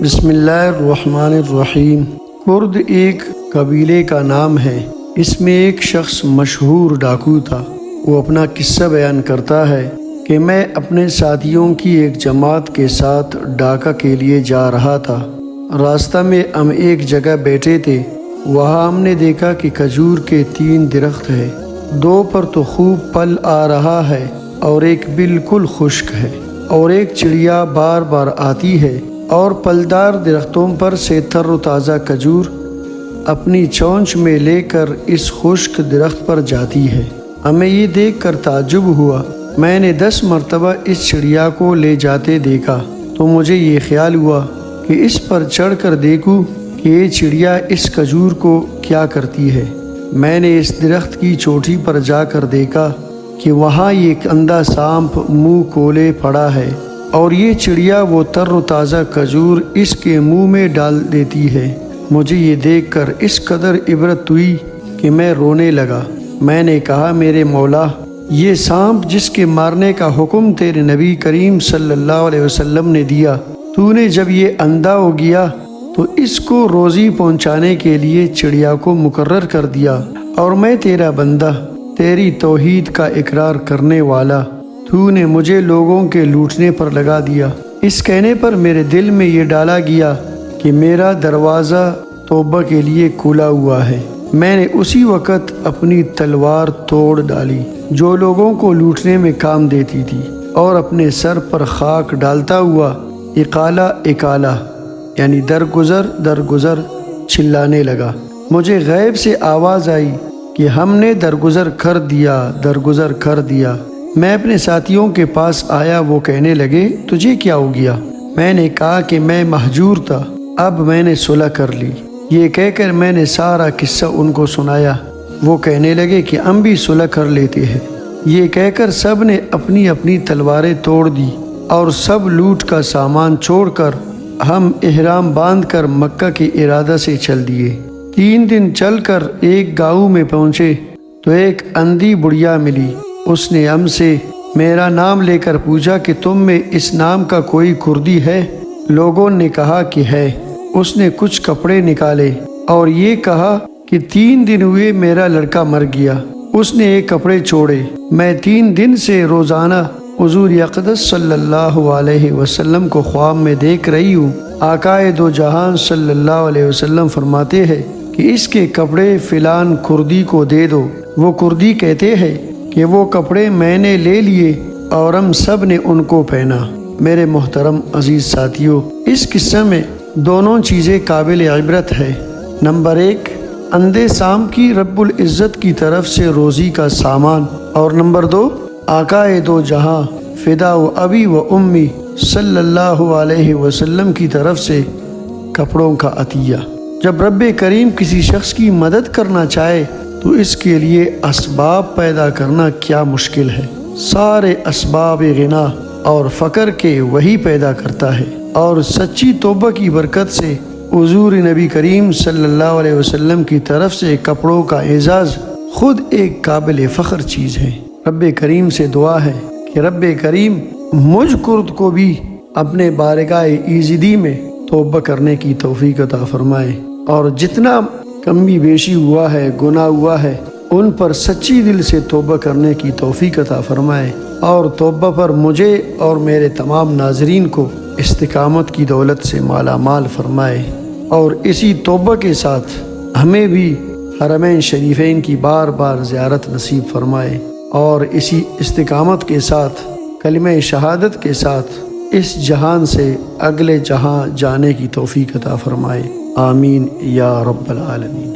بسم اللہ الرحمن الرحیم۔ کرد ایک قبیلے کا نام ہے۔ اس میں ایک شخص مشہور ڈاکو تھا۔ وہ اپنا قصہ بیان کرتا ہے کہ میں اپنے ساتھیوں کی ایک جماعت کے ساتھ ڈاکہ کے لیے جا رہا تھا۔ راستہ میں ہم ایک جگہ بیٹھے تھے۔ وہاں ہم نے دیکھا کہ کھجور کے 3 درخت ہیں۔ 2 پر تو خوب پھل آ رہا ہے اور ایک بالکل خشک ہے، اور ایک چڑیا بار بار آتی ہے اور پھلدار درختوں پر سے تر و تازہ کھجور اپنی چونچ میں لے کر اس خشک درخت پر جاتی ہے۔ ہمیں یہ دیکھ کر تعجب ہوا۔ میں نے 10 مرتبہ اس چڑیا کو لے جاتے دیکھا تو مجھے یہ خیال ہوا کہ اس پر چڑھ کر دیکھوں کہ یہ چڑیا اس کھجور کو کیا کرتی ہے۔ میں نے اس درخت کی چوٹی پر جا کر دیکھا کہ وہاں ایک اندھا سانپ منہ کھولے پڑا ہے، اور یہ چڑیا وہ تر و تازہ کھجور اس کے منہ میں ڈال دیتی ہے۔ مجھے یہ دیکھ کر اس قدر عبرت ہوئی کہ میں رونے لگا۔ میں نے کہا، میرے مولا، یہ سانپ جس کے مارنے کا حکم تیرے نبی کریم صلی اللہ علیہ وسلم نے دیا، تو نے جب یہ اندھا ہو گیا تو اس کو روزی پہنچانے کے لیے چڑیا کو مقرر کر دیا، اور میں تیرا بندہ، تیری توحید کا اقرار کرنے والا، تو نے مجھے لوگوں کے لوٹنے پر لگا دیا۔ اس کہنے پر میرے دل میں یہ ڈالا گیا کہ میرا دروازہ توبہ کے لیے کھلا ہوا ہے۔ میں نے اسی وقت اپنی تلوار توڑ ڈالی جو لوگوں کو لوٹنے میں کام دیتی تھی، اور اپنے سر پر خاک ڈالتا ہوا اقالہ اقالہ یعنی درگزر درگزر چلانے لگا۔ مجھے غیب سے آواز آئی کہ ہم نے درگزر کر دیا، درگزر کر دیا۔ میں اپنے ساتھیوں کے پاس آیا۔ وہ کہنے لگے، تجھے کیا ہو گیا؟ میں نے کہا کہ میں مہجور تھا، اب میں نے صلح کر لی۔ یہ کہہ کر میں نے سارا قصہ ان کو سنایا۔ وہ کہنے لگے کہ ہم بھی صلح کر لیتے ہیں۔ یہ کہہ کر سب نے اپنی اپنی تلواریں توڑ دی، اور سب لوٹ کا سامان چھوڑ کر ہم احرام باندھ کر مکہ کے ارادہ سے چل دیے۔ 3 دن چل کر ایک گاؤں میں پہنچے تو ایک اندھی بڑھیا ملی۔ اس نے ہم سے میرا نام لے کر پوچھا کہ تم میں اس نام کا کوئی کردی ہے؟ لوگوں نے کہا کہ ہے۔ اس نے کچھ کپڑے نکالے اور یہ کہا کہ 3 دن ہوئے میرا لڑکا مر گیا۔ اس نے ایک کپڑے چھوڑے۔ میں 3 دن سے روزانہ حضور اقدس صلی اللہ علیہ وسلم کو خواب میں دیکھ رہی ہوں۔ آقائے دو جہان صلی اللہ علیہ وسلم فرماتے ہیں کہ اس کے کپڑے فلان کردی کو دے دو۔ وہ کردی کہتے ہیں کہ وہ کپڑے میں نے لے لیے اور ہم سب نے ان کو پہنا۔ میرے محترم عزیز ساتھیوں، اس قصے میں دونوں چیزیں قابل عبرت ہے۔ نمبر 1، اندھے سانپ کی رب العزت کی طرف سے روزی کا سامان، اور نمبر 2، آقائے دو جہاں فدا و ابی و امی صلی اللہ علیہ وسلم کی طرف سے کپڑوں کا عطیہ۔ جب رب کریم کسی شخص کی مدد کرنا چاہے تو اس کے لیے اسباب پیدا کرنا کیا مشکل ہے۔ سارے اسباب غنا اور فقر کے وہی پیدا کرتا ہے، اور سچی توبہ کی برکت سے حضور نبی کریم صلی اللہ علیہ وسلم کی طرف سے کپڑوں کا اعزاز خود ایک قابل فخر چیز ہے۔ رب کریم سے دعا ہے کہ رب کریم مجھ کرد کو بھی اپنے بارگاہ ایزدی میں توبہ کرنے کی توفیق عطا فرمائے، اور جتنا کمی بیشی ہوا ہے، گناہ ہوا ہے، ان پر سچی دل سے توبہ کرنے کی توفیق عطا فرمائے، اور توبہ پر مجھے اور میرے تمام ناظرین کو استقامت کی دولت سے مالا مال فرمائے، اور اسی توبہ کے ساتھ ہمیں بھی حرمین شریفین کی بار بار زیارت نصیب فرمائے، اور اسی استقامت کے ساتھ کلمہ شہادت کے ساتھ اس جہان سے اگلے جہاں جانے کی توفیق عطا فرمائے۔ آمین یا رب العالمین۔